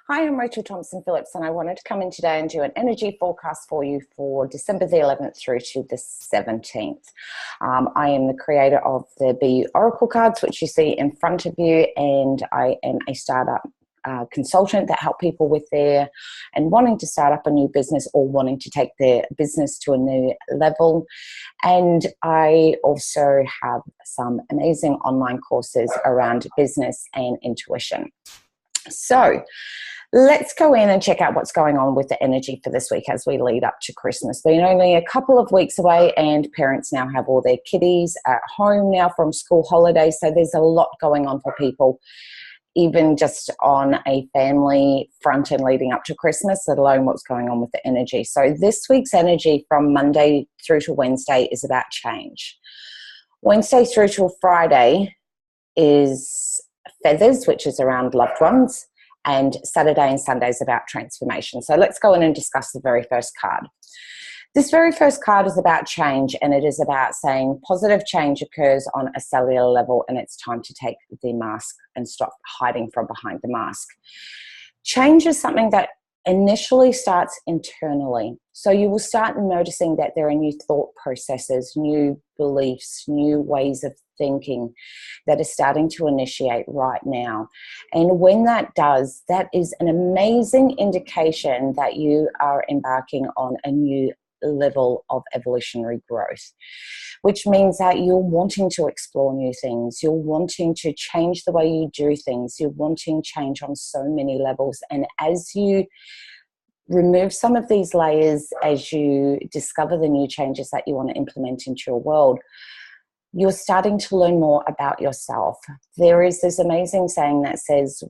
Hi, I'm Rachel Thompson-Phillips, and I wanted to come in today and do an energy forecast for you for December the 11th through to the 17th. I am the creator of the BEYOU'OracleCards, which you see in front of you, and I am a startup consultant that help people with their and wanting to start up a new business or wanting to take their business to a new level. And I also have some amazing online courses around business and intuition. So let's go in and check out what's going on with the energy for this week as we lead up to Christmas. We're only a couple of weeks away, and parents now have all their kiddies at home now from school holidays. So there's a lot going on for people, even just on a family front and leading up to Christmas, let alone what's going on with the energy. So this week's energy from Monday through to Wednesday is about change. Wednesday through to Friday is feathers, which is around loved ones, and Saturday and Sunday is about transformation. So let's go in and discuss the very first card. This very first card is about change, and it is about saying positive change occurs on a cellular level, and it's time to take the mask and stop hiding from behind the mask. Change is something that initially starts internally. So you will start noticing that there are new thought processes, new beliefs, new ways of thinking that are starting to initiate right now. And when that does, that is an amazing indication that you are embarking on a new level of evolutionary growth, which means that you're wanting to explore new things, you're wanting to change the way you do things, you're wanting change on so many levels. And as you remove some of these layers, as you discover the new changes that you want to implement into your world, you're starting to learn more about yourself. There is this amazing saying that says,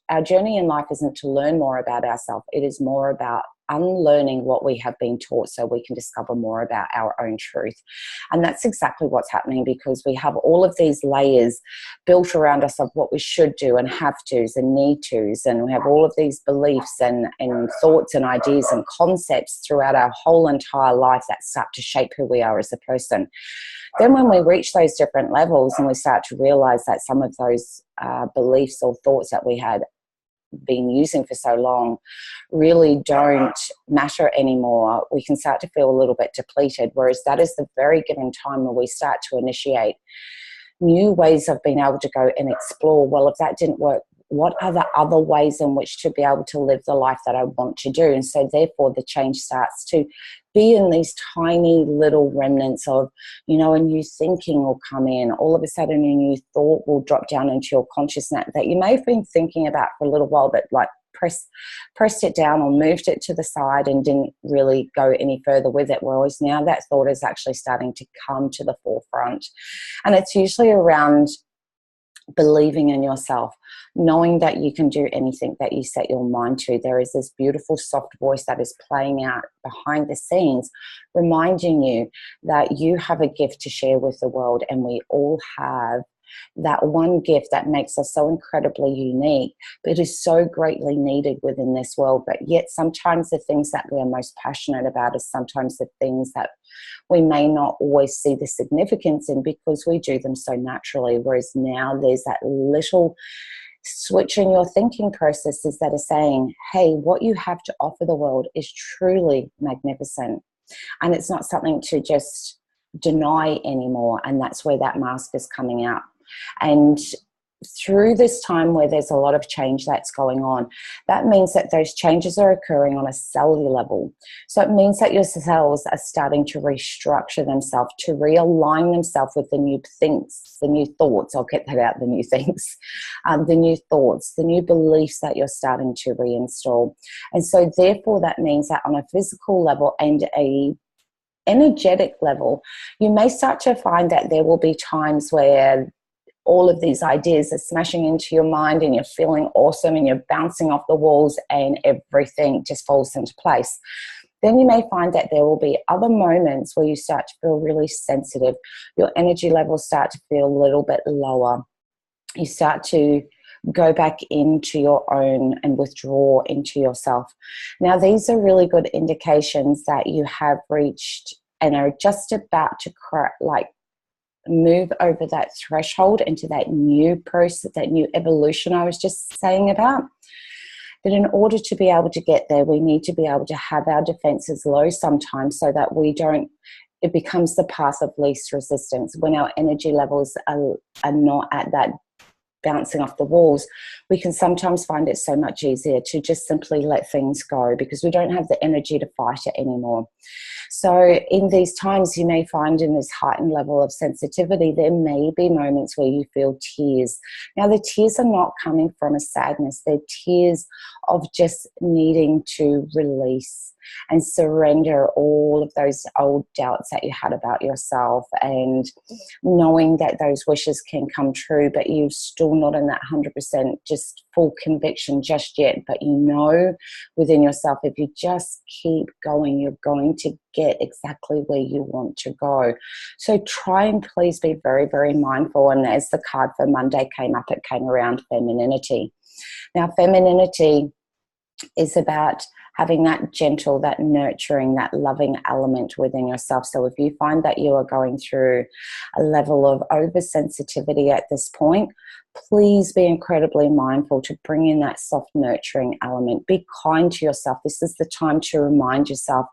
our journey in life isn't to learn more about ourselves, it is more about unlearning what we have been taught so we can discover more about our own truth. And that's exactly what's happening, because we have all of these layers built around us of what we should do and have tos and need tos, and we have all of these beliefs and thoughts and ideas and concepts throughout our whole entire life that start to shape who we are as a person. Then when we reach those different levels and we start to realize that some of those beliefs or thoughts that we had been using for so long really don't matter anymore, we can start to feel a little bit depleted, whereas that is the very given time where we start to initiate new ways of being able to go and explore, well, if that didn't work, what are the other ways in which to be able to live the life that I want to do? And so therefore the change starts to be in these tiny little remnants of, a new thinking will come in. All of a sudden a new thought will drop down into your consciousness that you may have been thinking about for a little while, but like pressed it down or moved it to the side and didn't really go any further with it. Whereas now that thought is actually starting to come to the forefront. And it's usually around believing in yourself, knowing that you can do anything that you set your mind to. There is this beautiful soft voice that is playing out behind the scenes, reminding you that you have a gift to share with the world, and we all have that one gift that makes us so incredibly unique, but is so greatly needed within this world. But yet sometimes the things that we are most passionate about is sometimes the things that we may not always see the significance in because we do them so naturally. Whereas now there's that little switch in your thinking processes that are saying, hey, what you have to offer the world is truly magnificent. And it's not something to just deny anymore. And that's where that mask is coming out. And through this time where there's a lot of change that's going on, that means that those changes are occurring on a cellular level. So it means that your cells are starting to restructure themselves, to realign themselves with the new things, the new thoughts. I'll get that out, the new things, the new thoughts, the new beliefs that you're starting to reinstall. And so therefore that means that on a physical level and a energetic level, you may start to find that there will be times where all of these ideas are smashing into your mind and you're feeling awesome and you're bouncing off the walls and everything just falls into place. Then you may find that there will be other moments where you start to feel really sensitive. Your energy levels start to feel a little bit lower. You start to go back into your own and withdraw into yourself. Now, these are really good indications that you have reached and are just about to move over that threshold into that new process, that new evolution I was just saying about. But in order to be able to get there, we need to be able to have our defenses low sometimes so that we don't, it becomes the path of least resistance. When our energy levels are not at that bouncing off the walls, we can sometimes find it so much easier to just simply let things go because we don't have the energy to fight it anymore. So in these times, you may find in this heightened level of sensitivity, there may be moments where you feel tears. Now, the tears are not coming from a sadness. They're tears of just needing to release and surrender all of those old doubts that you had about yourself, and knowing that those wishes can come true, but you're still not in that 100% just full conviction just yet. But you know within yourself, if you just keep going, you're going to get exactly where you want to go. So try and please be very, very mindful. And as the card for Monday came up, it came around femininity. Now, femininity is about having that gentle, that nurturing, that loving element within yourself. So if you find that you are going through a level of oversensitivity at this point, please be incredibly mindful to bring in that soft, nurturing element. Be kind to yourself. This is the time to remind yourself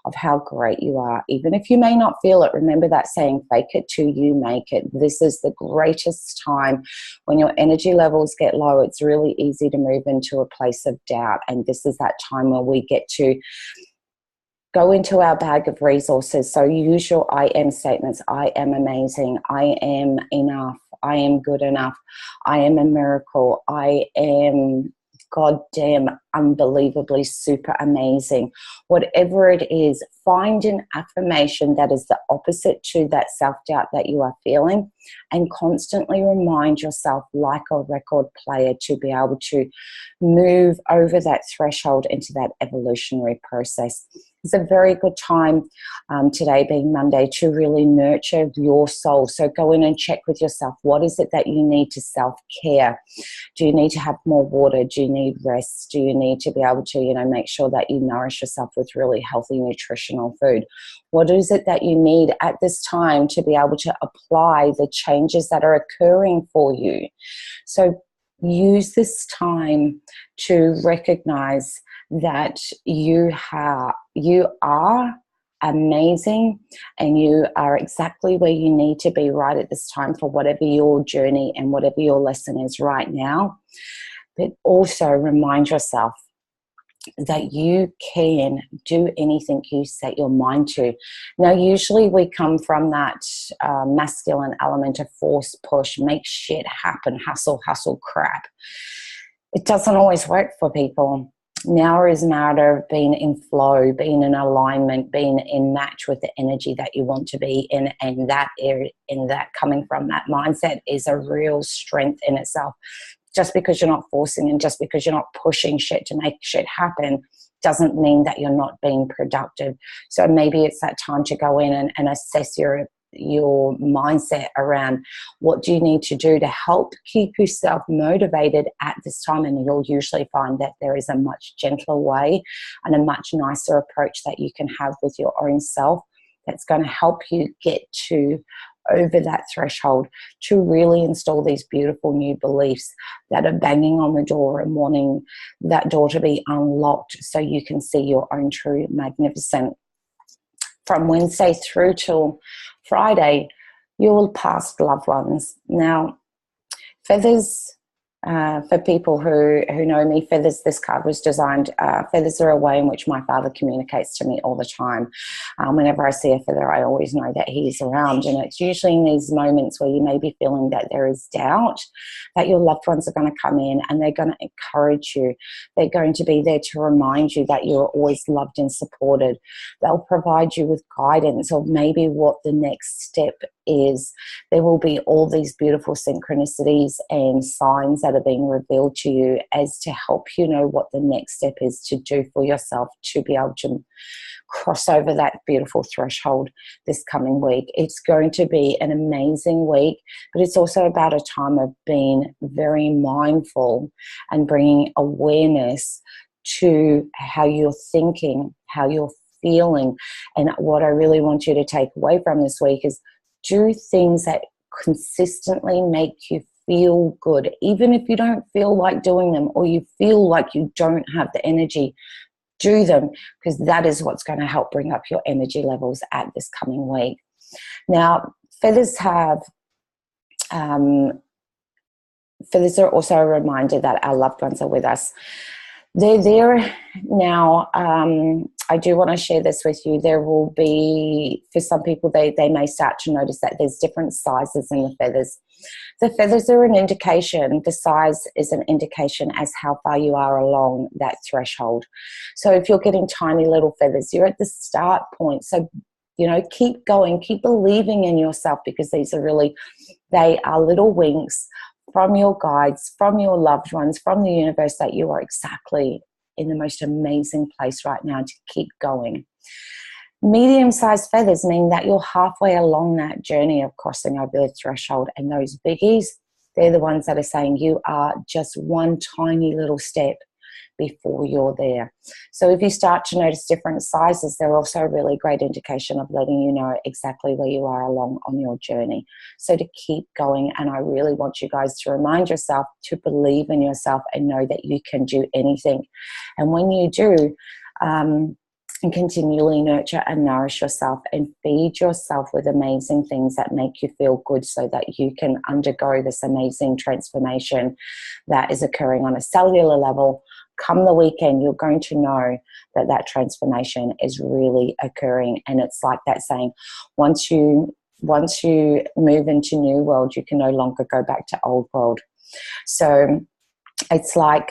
of how great you are. Even if you may not feel it, remember that saying, fake it till you make it. This is the greatest time. When your energy levels get low, it's really easy to move into a place of doubt. And this is that time where we get to go into our bag of resources. So use your I am statements. I am amazing. I am enough. I am good enough. I am a miracle. I am goddamn unbelievably super amazing. Whatever it is, find an affirmation that is the opposite to that self-doubt that you are feeling, and constantly remind yourself like a record player to be able to move over that threshold into that evolutionary process. It's a very good time today, being Monday, to really nurture your soul. So go in and check with yourself. What is it that you need to self-care? Do you need to have more water? Do you need rest? Do you need to be able to, make sure that you nourish yourself with really healthy, nutritional food? What is it that you need at this time to be able to apply the changes that are occurring for you? So use this time to recognize that you are amazing, and you are exactly where you need to be right at this time for whatever your journey and whatever your lesson is right now. But also remind yourself that you can do anything you set your mind to. Now, usually we come from that masculine element of force, push, make shit happen, hustle crap. It doesn't always work for people. Now is a matter of being in flow, being in alignment, being in match with the energy that you want to be in, and that area, in that coming from that mindset is a real strength in itself. Just because you're not forcing and just because you're not pushing shit to make shit happen doesn't mean that you're not being productive. So maybe it's that time to go in and assess your mindset around what do you need to do to help keep yourself motivated at this time. And you'll usually find that there is a much gentler way and a much nicer approach that you can have with your own self that's going to help you get to over that threshold to really install these beautiful new beliefs that are banging on the door and wanting that door to be unlocked so you can see your own true magnificent. From Wednesday through till Friday, your past loved ones. Now, feathers, for people who know me, feathers, this card was designed, feathers are a way in which my father communicates to me all the time. Whenever I see a feather, I always know that he's around. And it's usually in these moments where you may be feeling that there is doubt, that your loved ones are going to come in and they're going to encourage you. They're going to be there to remind you that you're always loved and supported. They'll provide you with guidance or maybe what the next step is. There will be all these beautiful synchronicities and signs that are being revealed to you as to help you know what the next step is to do for yourself to be able to cross over that beautiful threshold this coming week. It's going to be an amazing week, but it's also about a time of being very mindful and bringing awareness to how you're thinking, how you're feeling. And what I really want you to take away from this week is do things that consistently make you feel good, even if you don't feel like doing them or you feel like you don't have the energy. Do them, because that is what's going to help bring up your energy levels at this coming week. Now, feathers are also a reminder that our loved ones are with us. They're there now. I do want to share this with you. There will be, for some people, they may start to notice that there's different sizes in the feathers. The feathers are an indication. The size is an indication as how far you are along that threshold. So if you're getting tiny little feathers, you're at the start point. So, you know, keep going, keep believing in yourself, because these are really, they are little winks from your guides, from your loved ones, from the universe, that you are exactly in the most amazing place right now to keep going. Medium-sized feathers mean that you're halfway along that journey of crossing over the threshold, and those biggies, they're the ones that are saying you are just one tiny little step before you're there. So if you start to notice different sizes, they're also a really great indication of letting you know exactly where you are along on your journey. So to keep going, and I really want you guys to remind yourself to believe in yourself and know that you can do anything. And when you do, and continually nurture and nourish yourself and feed yourself with amazing things that make you feel good, so that you can undergo this amazing transformation that is occurring on a cellular level. Come the weekend, you're going to know that that transformation is really occurring. And it's like that saying, once you move into new world, you can no longer go back to old world. So it's like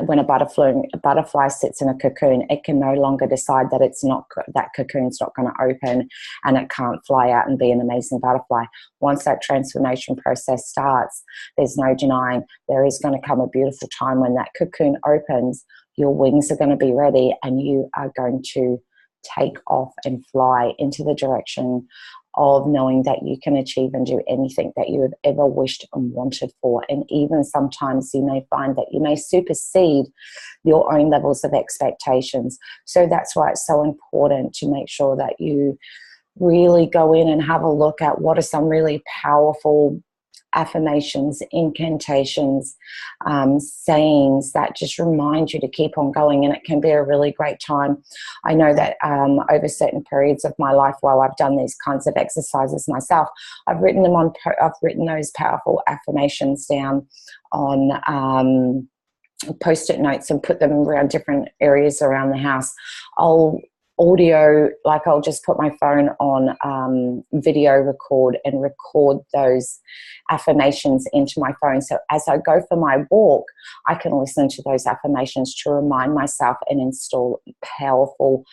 when a butterfly sits in a cocoon, it can no longer decide that that cocoon's not going to open and it can't fly out and be an amazing butterfly. Once that transformation process starts, there's no denying there is going to come a beautiful time when that cocoon opens, your wings are going to be ready, and you are going to take off and fly into the direction of knowing that you can achieve and do anything that you have ever wished and wanted for. And even sometimes you may find that you may supersede your own levels of expectations. So that's why it's so important to make sure that you really go in and have a look at what are some really powerful affirmations, incantations, sayings that just remind you to keep on going. And it can be a really great time. I know that over certain periods of my life, while I've done these kinds of exercises myself, I've written those powerful affirmations down on post-it notes and put them around different areas around the house. I'll just put my phone on video record and record those affirmations into my phone. So as I go for my walk, I can listen to those affirmations to remind myself and install powerful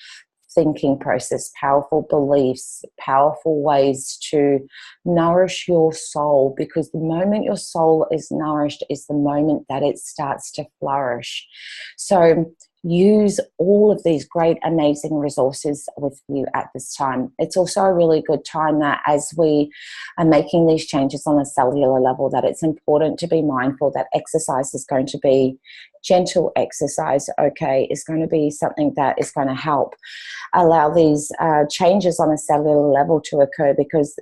thinking process, powerful beliefs, powerful ways to nourish your soul, because the moment your soul is nourished is the moment that it starts to flourish. So use all of these great, amazing resources with you at this time. It's also a really good time that as we are making these changes on a cellular level, that it's important to be mindful that exercise is going to be gentle exercise, okay, is going to be something that is going to help allow these changes on a cellular level to occur, because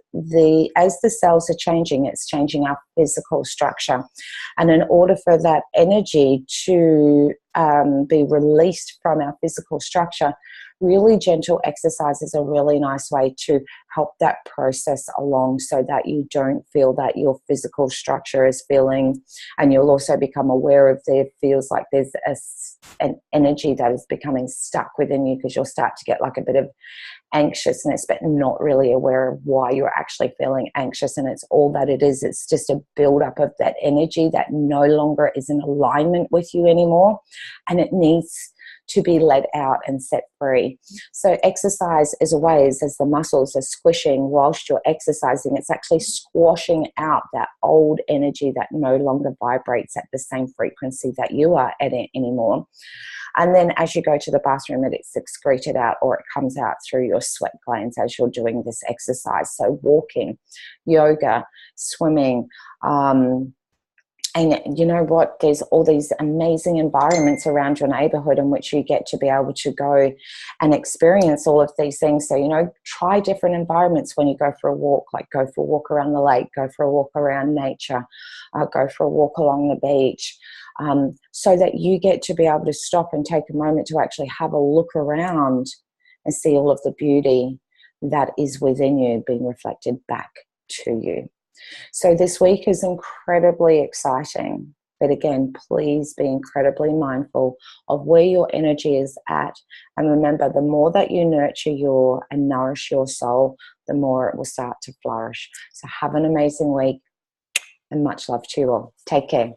as the cells are changing, it's changing our physical structure. And in order for that energy to be released from our physical structure, really gentle exercise is a really nice way to help that process along, so that you don't feel that your physical structure is feeling, and you'll also become aware of there feels like there's an energy that is becoming stuck within you, because you'll start to get like a bit of anxiousness, but not really aware of why you're actually feeling anxious. And it's all that it is. It's just a buildup of that energy that no longer is in alignment with you anymore, and it needs to be let out and set free. So exercise is a way, as the muscles are squishing whilst you're exercising, it's actually squashing out that old energy that no longer vibrates at the same frequency that you are at it anymore. And then as you go to the bathroom, it's excreted out, or it comes out through your sweat glands as you're doing this exercise. So walking, yoga, swimming, And you know what? There's all these amazing environments around your neighborhood in which you get to be able to go and experience all of these things. So, you know, try different environments when you go for a walk, like go for a walk around the lake, go for a walk around nature, go for a walk along the beach, so that you get to be able to stop and take a moment to actually have a look around and see all of the beauty that is within you being reflected back to you. So this week is incredibly exciting. But again, please be incredibly mindful of where your energy is at. And remember, the more that you nurture your and nourish your soul, the more it will start to flourish. So have an amazing week and much love to you all. Take care.